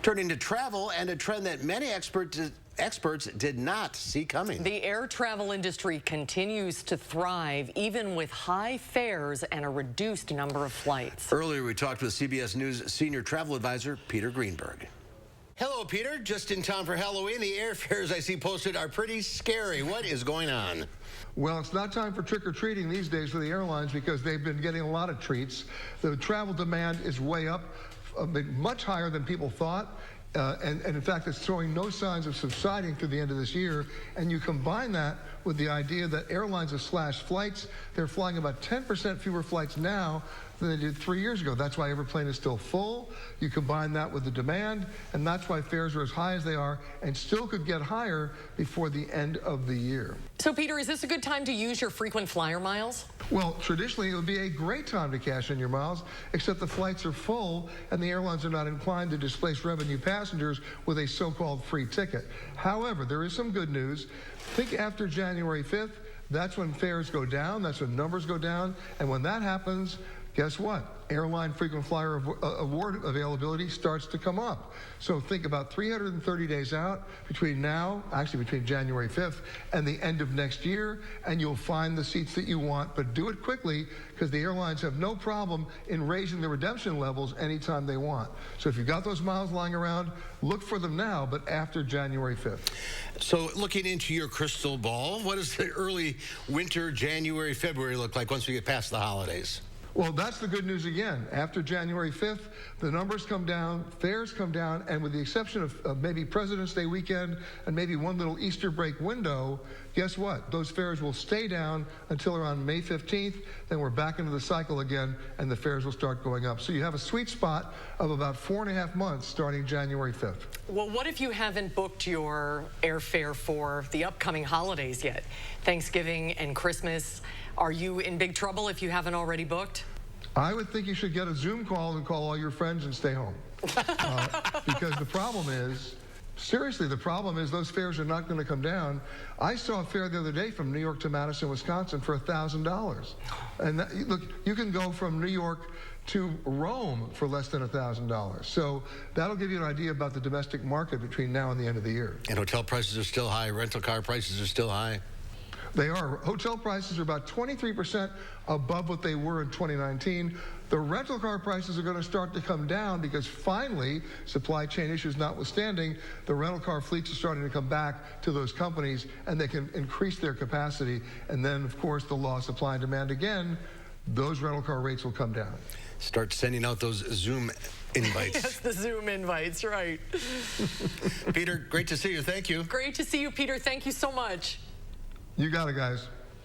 Turning to travel and a trend that many experts did not see coming. The air travel industry continues to thrive even with high fares and a reduced number of flights. Earlier, we talked with CBS News senior travel advisor Peter Greenberg. Hello, Peter. Just in time for Halloween. The airfares I see posted are pretty scary. What is going on? Well, it's not time for trick-or-treating these days for the airlines because they've been getting a lot of treats. The travel demand is way up, much higher than people thought. And in fact, it's showing no signs of subsiding through the end of this year. And you combine that with the idea that airlines have slashed flights. They're flying about 10% fewer flights now than they did 3 years ago. That's why every plane is still full. You combine that with the demand, and that's why fares are as high as they are and still could get higher before the end of the year. So, Peter, is this a good time to use your frequent flyer miles? Well, traditionally, it would be a great time to cash in your miles, except the flights are full and the airlines are not inclined to displace revenue passengers with a so-called free ticket. However, there is some good news. Think after January 5th, that's when fares go down, that's when numbers go down, and when that happens, guess what? Airline frequent flyer award availability starts to come up. So think about 330 days out between now, actually between January 5th and the end of next year, and you'll find the seats that you want, but do it quickly because the airlines have no problem in raising the redemption levels anytime they want. So if you've got those miles lying around, look for them now, but after January 5th. So looking into your crystal ball, what does the early winter, January, February look like once we get past the holidays? Well, that's the good news again. After January 5th, the numbers come down, fares come down, and with the exception of maybe President's Day weekend and maybe one little Easter break window, guess what? Those fares will stay down until around May 15th. Then we're back into the cycle again, and the fares will start going up. So you have a sweet spot of about 4.5 months starting January 5th. Well, what if you haven't booked your airfare for the upcoming holidays yet? Thanksgiving and Christmas. Are you in big trouble if you haven't already booked? I would think you should get a Zoom call and call all your friends and stay home. Because the problem is, seriously, the problem is those fares are not going to come down. I saw a fare the other day from New York to Madison, Wisconsin for $1,000. And that, look, you can go from New York to Rome for less than $1,000. So that'll give you an idea about the domestic market between now and the end of the year. And hotel prices are still high. Rental car prices are still high. They are. Hotel prices are about 23% above what they were in 2019. The rental car prices are going to start to come down because finally, supply chain issues notwithstanding, the rental car fleets are starting to come back to those companies and they can increase their capacity. And then, of course, the law of supply and demand again, those rental car rates will come down. Start sending out those Zoom invites. Yes, the Zoom invites, right. Peter, great to see you. Thank you. Great to see you, Peter. Thank you so much. You got it, guys.